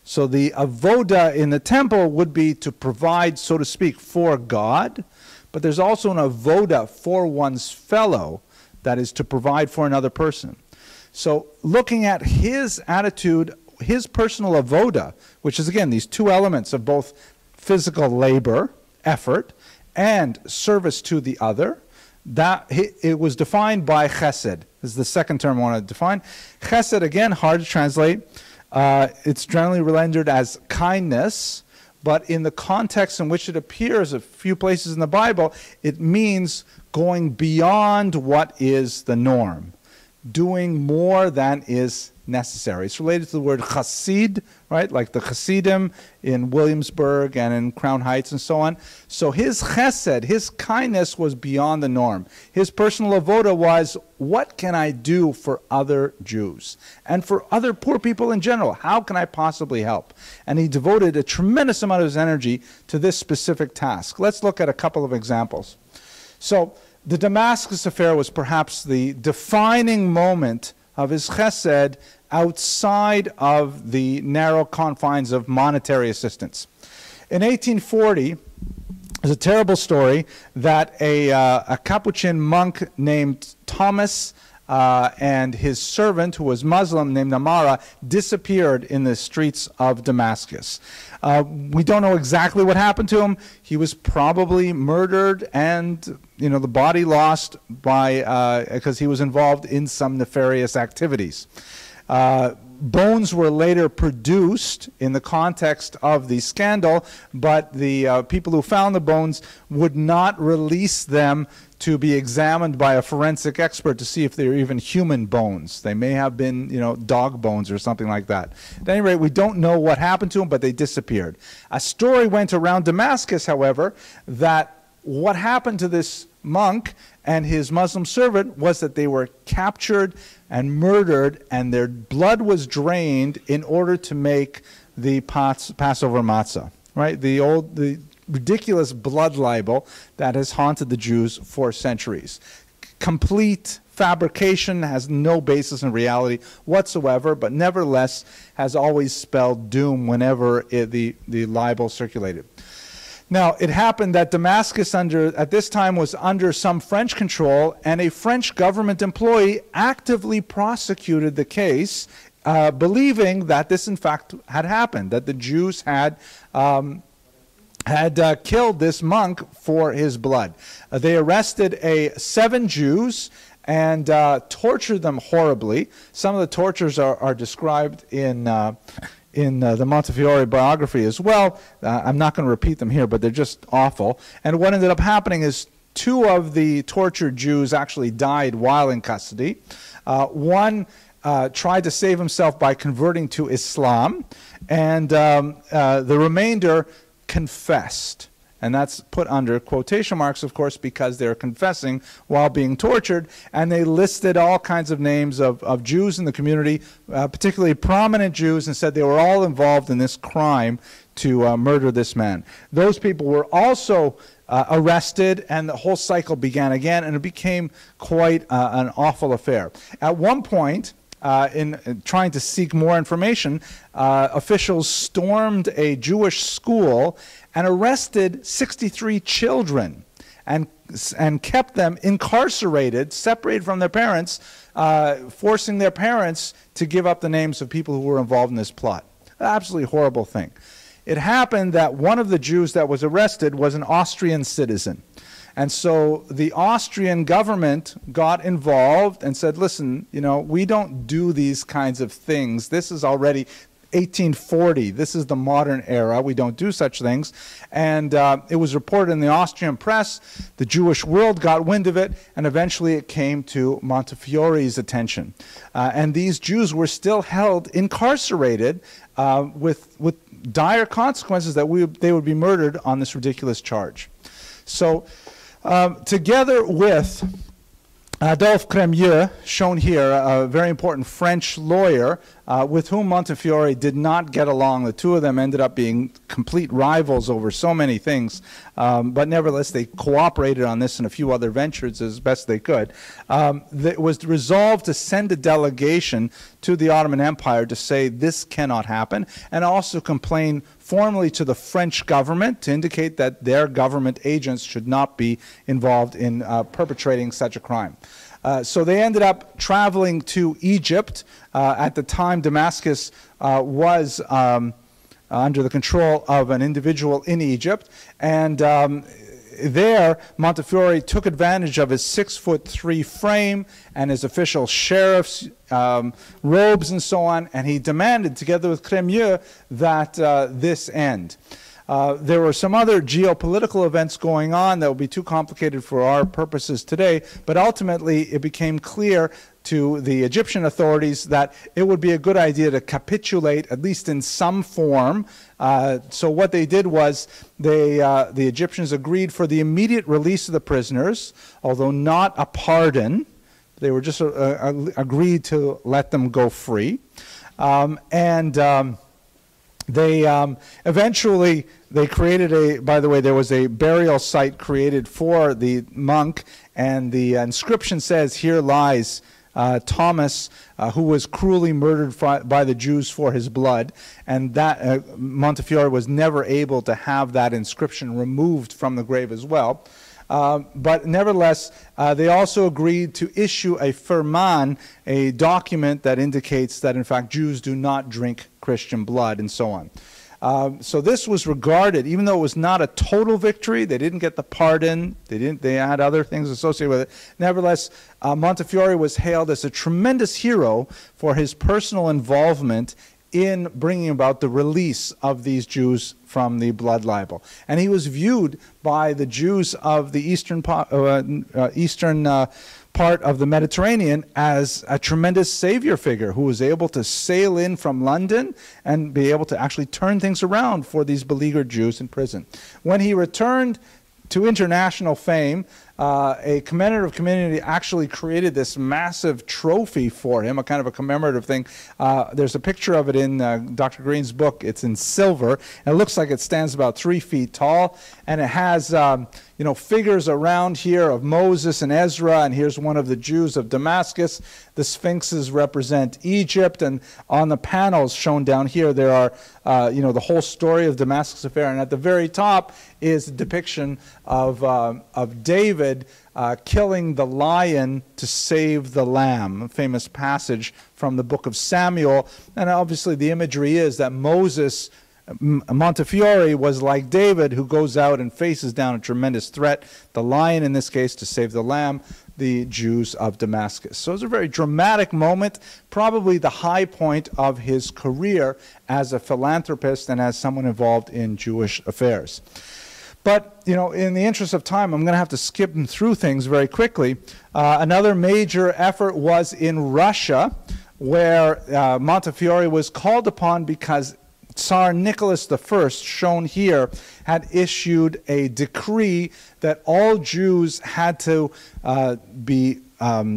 [SPEAKER 1] So the avoda in the temple would be to provide, so to speak, for God, but there's also an avoda for one's fellow, that is to provide for another person. So looking at his attitude, his personal avoda, which is again these two elements of both physical labor, effort, and service to the other, that it was defined by chesed. This is the second term I want to define. Chesed, again, hard to translate. It's generally rendered as kindness, but in the context in which it appears a few places in the Bible, it means going beyond what is the norm, doing more than is necessary. It's related to the word chassid, right? Like the Hasidim in Williamsburg and in Crown Heights and so on. So his chesed, his kindness was beyond the norm. His personal avoda was, what can I do for other Jews? And for other poor people in general? How can I possibly help? And he devoted a tremendous amount of his energy to this specific task. Let's look at a couple of examples. So the Damascus affair was perhaps the defining moment of his chesed outside of the narrow confines of monetary assistance. In 1840, there's a terrible story that a Capuchin monk named Thomas and his servant, who was Muslim, named Amara, disappeared in the streets of Damascus. We don't know exactly what happened to him. He was probably murdered and, the body lost by because he was involved in some nefarious activities. Bones were later produced in the context of the scandal, but the people who found the bones would not release them to be examined by a forensic expert to see if they were even human bones. They may have been, dog bones or something like that. At any rate, we don't know what happened to them, but they disappeared. A story went around Damascus, however, that what happened to this monk and his Muslim servant was that they were captured and murdered, and their blood was drained in order to make the Passover matzah, right? The ridiculous blood libel that has haunted the Jews for centuries. Complete fabrication, has no basis in reality whatsoever, but nevertheless has always spelled doom whenever the libel circulated. Now, it happened that Damascus at this time was under some French control, and a French government employee actively prosecuted the case, believing that this in fact had happened, that the Jews had killed this monk for his blood. They arrested 7 Jews and tortured them horribly. Some of the tortures are described in the Montefiore biography as well. I'm not going to repeat them here, but they're just awful. And what ended up happening is 2 of the tortured Jews actually died while in custody. One tried to save himself by converting to Islam, and the remainder confessed. And that's put under quotation marks, of course, because they're confessing while being tortured. And they listed all kinds of names of Jews in the community, particularly prominent Jews, and said they were all involved in this crime to murder this man. Those people were also arrested, and the whole cycle began again, and it became quite an awful affair. At one point, in trying to seek more information, officials stormed a Jewish school and arrested 63 children and kept them incarcerated, separated from their parents, forcing their parents to give up the names of people who were involved in this plot. An absolutely horrible thing. It happened that one of the Jews that was arrested was an Austrian citizen. And so the Austrian government got involved and said, listen, we don't do these kinds of things. This is already 1840. This is the modern era. We don't do such things. And it was reported in the Austrian press. The Jewish world got wind of it, and eventually it came to Montefiore's attention. And these Jews were still held incarcerated with dire consequences that they would be murdered on this ridiculous charge. So together with Adolphe Crémieux, shown here, a very important French lawyer with whom Montefiore did not get along. The two of them ended up being complete rivals over so many things, but nevertheless they cooperated on this and a few other ventures as best they could. It was resolved to send a delegation to the Ottoman Empire to say this cannot happen, and also complain formally to the French government to indicate that their government agents should not be involved in perpetrating such a crime. So they ended up traveling to Egypt. At the time, Damascus was under the control of an individual in Egypt, and there Montefiore took advantage of his 6'3" frame and his official sheriff's robes and so on, and he demanded, together with Crémieux, that this end. There were some other geopolitical events going on that would be too complicated for our purposes today, but ultimately it became clear to the Egyptian authorities that it would be a good idea to capitulate, at least in some form. So what they did was the Egyptians agreed for the immediate release of the prisoners, although not a pardon. They were just agreed to let them go free. Eventually they created by the way, there was a burial site created for the monk, and the inscription says, "Here lies Thomas, who was cruelly murdered by the Jews for his blood," and that Montefiore was never able to have that inscription removed from the grave as well. But nevertheless, they also agreed to issue a firman, a document that indicates that in fact Jews do not drink Christian blood, and so on. So this was regarded, even though it was not a total victory, they didn't get the pardon, they had other things associated with it. Nevertheless, Montefiore was hailed as a tremendous hero for his personal involvement in bringing about the release of these Jews from the blood libel. And he was viewed by the Jews of the eastern part of the Mediterranean as a tremendous savior figure who was able to sail in from London and be able to actually turn things around for these beleaguered Jews in prison. When he returned to international fame. A commemorative community actually created this massive trophy for him, a kind of a commemorative thing. There's a picture of it in Dr. Green's book. It's in silver, and it looks like it stands about 3 feet tall, and it has you know, figures around here of Moses and Ezra, and here's one of the Jews of Damascus. The sphinxes represent Egypt, and on the panels shown down here there are you know, the whole story of Damascus affair, and at the very top is a depiction of David killing the lion to save the lamb, a famous passage from the book of Samuel. And obviously the imagery is that Moses, Montefiore, was like David, who goes out and faces down a tremendous threat, the lion in this case, to save the lamb, the Jews of Damascus. So it's a very dramatic moment, probably the high point of his career as a philanthropist and as someone involved in Jewish affairs. But, you know, in the interest of time, I'm going to have to skip through things very quickly. Another major effort was in Russia, where Montefiore was called upon because Tsar Nicholas I, shown here, had issued a decree that all Jews had to be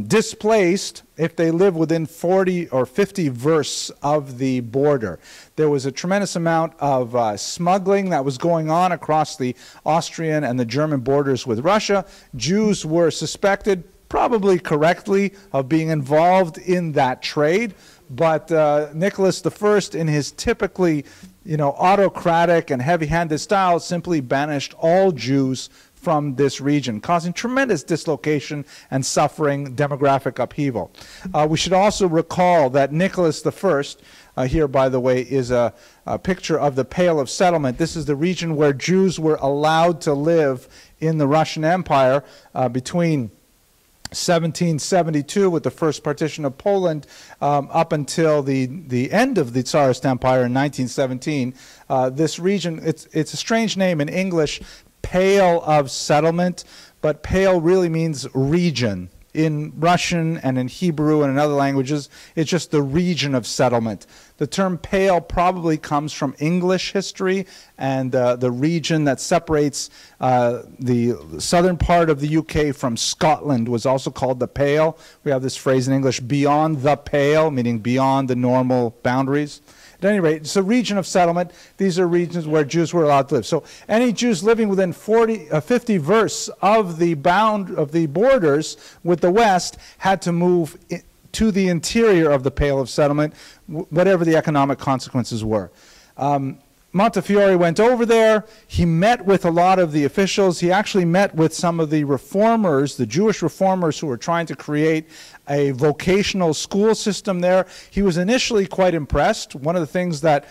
[SPEAKER 1] displaced if they live within 40 or 50 versts of the border. There was a tremendous amount of smuggling that was going on across the Austrian and the German borders with Russia. Jews were suspected, probably correctly, of being involved in that trade. But Nicholas I, in his typically, you know, autocratic and heavy-handed style, simply banished all Jews from this region, causing tremendous dislocation and suffering, demographic upheaval. We should also recall that Nicholas I, here, by the way, is a picture of the Pale of Settlement. This is the region where Jews were allowed to live in the Russian Empire between 1772 with the first partition of Poland up until the end of the Tsarist Empire in 1917. This region, it's a strange name in English, Pale of Settlement, but Pale really means region. In Russian and in Hebrew and in other languages, it's just the region of settlement. The term Pale probably comes from English history, and the region that separates the southern part of the UK from Scotland was also called the Pale. We have this phrase in English, beyond the pale, meaning beyond the normal boundaries. At any rate, it's a region of settlement. These are regions where Jews were allowed to live. So any Jews living within 50 versts of the borders with the West had to move to the interior of the Pale of Settlement, whatever the economic consequences were. Montefiore went over there. He met with a lot of the officials. He actually met with some of the reformers, the Jewish reformers who were trying to create a vocational school system there. He was initially quite impressed. One of the things that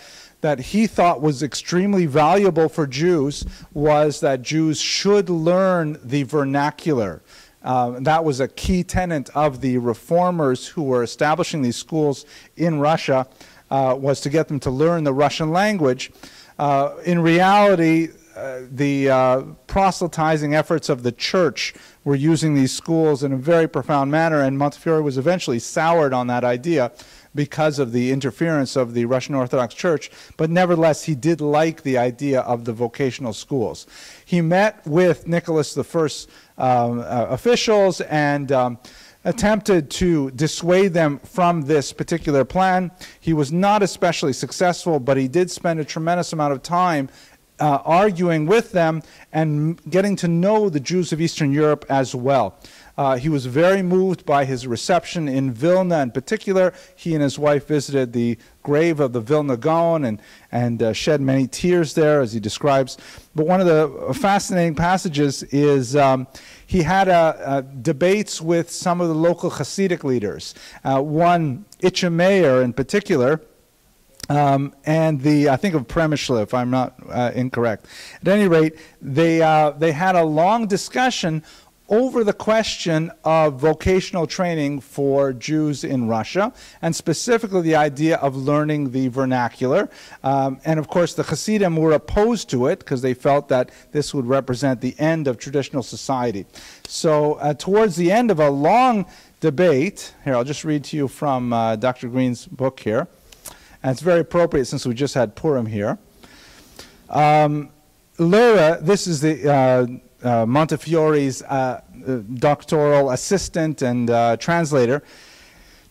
[SPEAKER 1] he thought was extremely valuable for Jews was that Jews should learn the vernacular. That was a key tenet of the reformers who were establishing these schools in Russia, was to get them to learn the Russian language. In reality, the proselytizing efforts of the church were using these schools in a very profound manner, and Montefiore was eventually soured on that idea because of the interference of the Russian Orthodox Church, but nevertheless he did like the idea of the vocational schools. He met with Nicholas I's officials and attempted to dissuade them from this particular plan. He was not especially successful, but he did spend a tremendous amount of time arguing with them and getting to know the Jews of Eastern Europe as well. He was very moved by his reception in Vilna in particular. He and his wife visited the grave of the Vilna Gaon and shed many tears there, as he describes. But one of the fascinating passages is he had debates with some of the local Hasidic leaders. One, Itcha Meir in particular, and I think of Premishlev, if I'm not incorrect. At any rate, they had a long discussion over the question of vocational training for Jews in Russia, and specifically the idea of learning the vernacular. And of course, the Hasidim were opposed to it because they felt that this would represent the end of traditional society. So towards the end of a long debate, here, I'll just read to you from Dr. Green's book here. And it's very appropriate since we just had Purim here. Lura, this is the Montefiore's doctoral assistant and translator,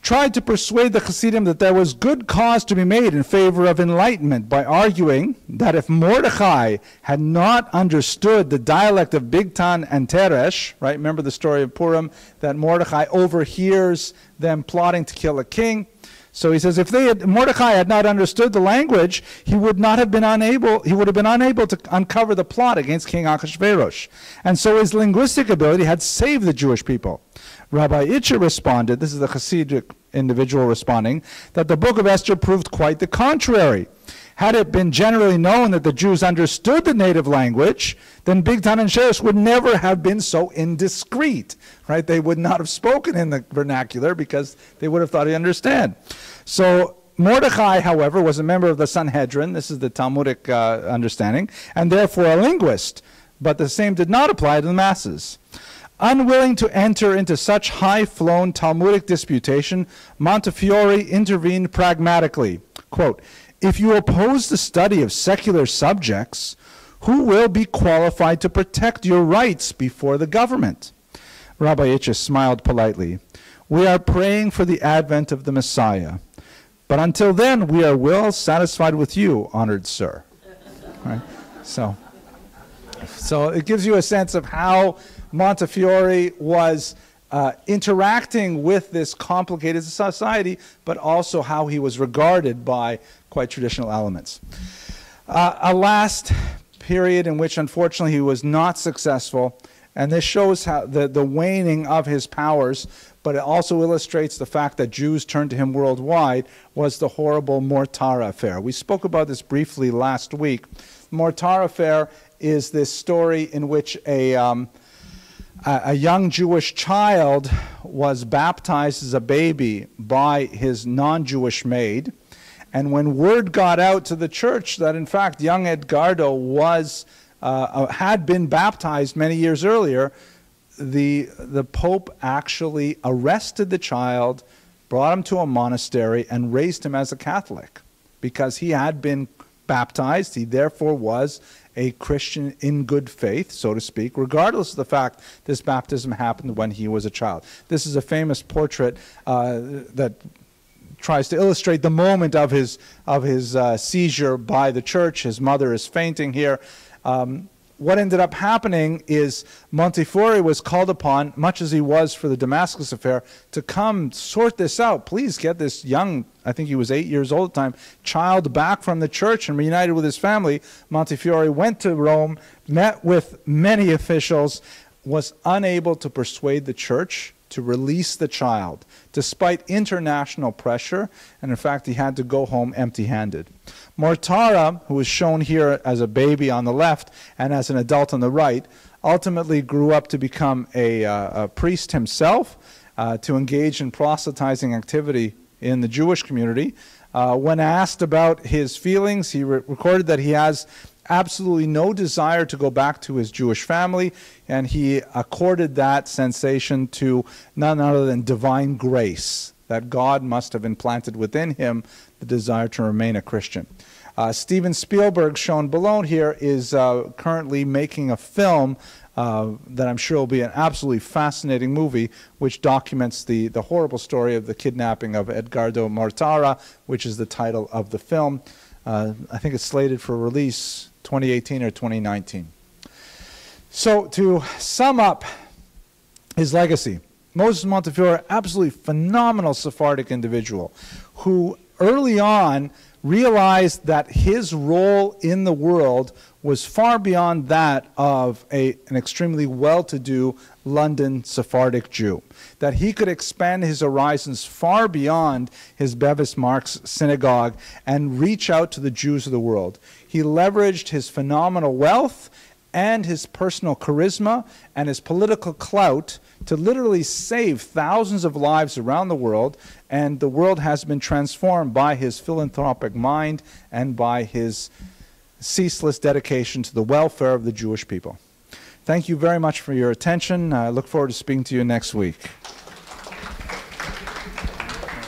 [SPEAKER 1] tried to persuade the Hasidim that there was good cause to be made in favor of enlightenment by arguing that if Mordechai had not understood the dialect of Bigtan and Teresh, right? Remember the story of Purim, that Mordechai overhears them plotting to kill a king. So he says, if Mordechai had not understood the language, he would have been unable to uncover the plot against King Achashverosh. And so his linguistic ability had saved the Jewish people. Rabbi Itcher responded, this is the Hasidic individual responding, that the book of Esther proved quite the contrary. Had it been generally known that the Jews understood the native language, then Bigtan and Teresh would never have been so indiscreet, right? They would not have spoken in the vernacular because they would have thought he understood. So Mordechai, however, was a member of the Sanhedrin, this is the Talmudic understanding, and therefore a linguist, but the same did not apply to the masses. Unwilling to enter into such high-flown Talmudic disputation, Montefiore intervened pragmatically. Quote, if you oppose the study of secular subjects, who will be qualified to protect your rights before the government? Rabbi Itcher smiled politely. We are praying for the advent of the Messiah. But until then, we are well satisfied with you, honored sir. Right? So it gives you a sense of how Montefiore was interacting with this complicated society, but also how he was regarded by quite traditional elements. A last period in which, unfortunately, he was not successful, and this shows how the waning of his powers, but it also illustrates the fact that Jews turned to him worldwide, was the horrible Mortara affair. We spoke about this briefly last week. The Mortara affair is this story in which a young Jewish child was baptized as a baby by his non-Jewish maid. And when word got out to the church that, in fact, young Edgardo had been baptized many years earlier, the Pope actually arrested the child, brought him to a monastery, and raised him as a Catholic. Because he had been baptized, he therefore was a Christian in good faith, so to speak, regardless of the fact this baptism happened when he was a child. This is a famous portrait that tries to illustrate the moment of his seizure by the church. His mother is fainting here. What ended up happening is Montefiore was called upon, much as he was for the Damascus affair, to come sort this out. Please get this young, I think he was 8 years old at the time, child back from the church and reunited with his family. Montefiore went to Rome, met with many officials, was unable to persuade the church to release the child, despite international pressure, and in fact he had to go home empty-handed. Mortara, who is shown here as a baby on the left and as an adult on the right, ultimately grew up to become a priest himself, to engage in proselytizing activity in the Jewish community. When asked about his feelings, he recorded that he has absolutely no desire to go back to his Jewish family, and he accorded that sensation to none other than divine grace, that God must have implanted within him the desire to remain a Christian. Steven Spielberg, shown below here, is currently making a film that I'm sure will be an absolutely fascinating movie, which documents the horrible story of the kidnapping of Edgardo Mortara, which is the title of the film. I think it's slated for release 2018 or 2019. So to sum up his legacy, Moses Montefiore, absolutely phenomenal Sephardic individual who early on realized that his role in the world was far beyond that of an extremely well-to-do London Sephardic Jew, that he could expand his horizons far beyond his Bevis Marks synagogue and reach out to the Jews of the world. He leveraged his phenomenal wealth and his personal charisma and his political clout to literally save thousands of lives around the world, and the world has been transformed by his philanthropic mind and by his ceaseless dedication to the welfare of the Jewish people. Thank you very much for your attention. I look forward to speaking to you next week.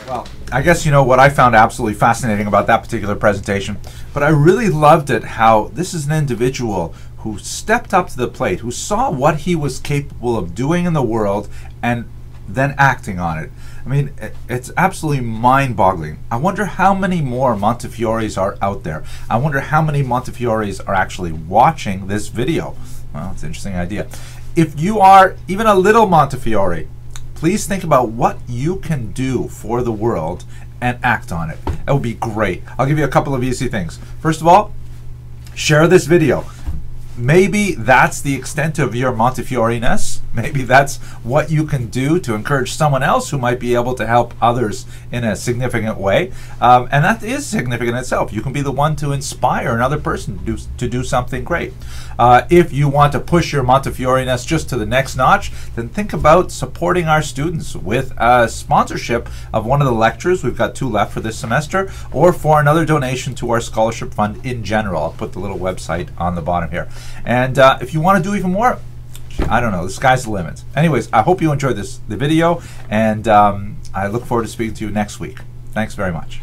[SPEAKER 1] Well. I guess you know what I found absolutely fascinating about that particular presentation, but I really loved it how this is an individual who stepped up to the plate, who saw what he was capable of doing in the world and then acting on it. I mean, it's absolutely mind-boggling. I wonder how many more Montefiores are out there. I wonder how many Montefiores are actually watching this video. Well, it's an interesting idea. If you are even a little Montefiore, please think about what you can do for the world and act on it. That would be great. I'll give you a couple of easy things. First of all, share this video. Maybe that's the extent of your Montefiore-ness. Maybe that's what you can do to encourage someone else who might be able to help others in a significant way. And that is significant in itself. You can be the one to inspire another person to do something great. If you want to push your Montefiore-ness just to the next notch, then think about supporting our students with a sponsorship of one of the lectures. We've got 2 left for this semester, or for another donation to our scholarship fund in general. I'll put the little website on the bottom here. And if you want to do even more, I don't know, the sky's the limit. Anyways, I hope you enjoyed the video, and I look forward to speaking to you next week. Thanks very much.